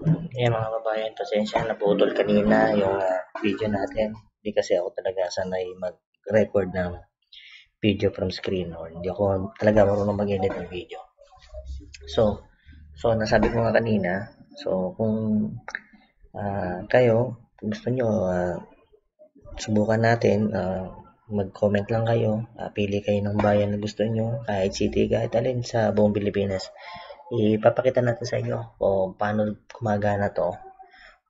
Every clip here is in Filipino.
Ayan mga kababayan, pasensya na naputol kanina yung video natin. Hindi kasi ako talaga sanay mag-record ng video from screen or hindi ako talaga marunong mag-edit ng video. So, nasabi ko nga kanina, kung kayo gusto nyo subukan natin, mag-comment lang kayo, pili kayo ng bayan na gusto nyo, kahit city, kahit alin sa buong Pilipinas. Ipapakita natin sa inyo kung paano gumagana to.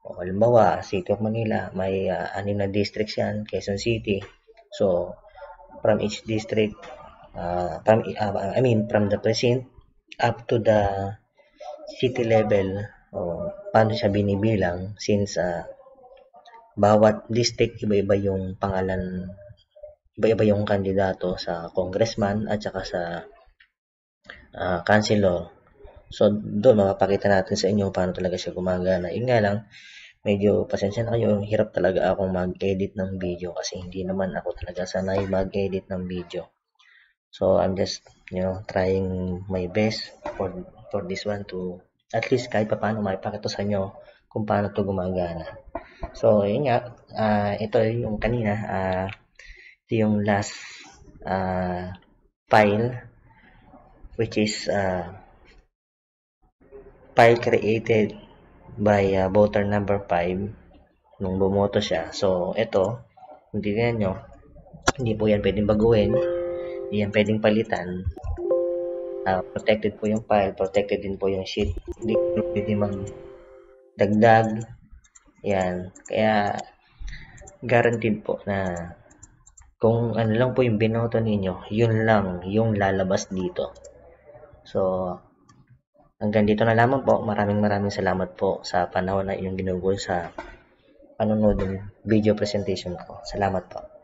O, halimbawa, City of Manila, may 6 na districts yan, Quezon City. So, from each district, from the precinct up to the city level, paano siya binibilang since bawat district iba-iba yung pangalan, iba-iba yung kandidato sa congressman at saka sa councilor. So, doon mapapakita natin sa inyo paano talaga siya gumagana. Yun nga lang, medyo pasensya na kayo, hirap talaga akong mag-edit ng video kasi hindi naman ako talaga sanay mag-edit ng video. So, I'm just, trying my best for this one to at least kahit pa paano maipakita sa inyo kung paano to gumagana. So, yun nga, ito yung kanina, ito yung last file which is file created by voter number 5 nung bumoto siya. So, ito, kung tingnan nyo, hindi po yan pwedeng baguhin, hindi yan pwedeng palitan. Protected po yung file, protected din po yung sheet. Hindi pwede magdagdag. Yan. Kaya, guaranteed po na kung ano lang po yung binoto ninyo, yun lang yung lalabas dito. So, hanggang dito na lamang po. Maraming salamat po sa panahon na inyong ginugol sa panonood ng video presentation ko. Salamat po.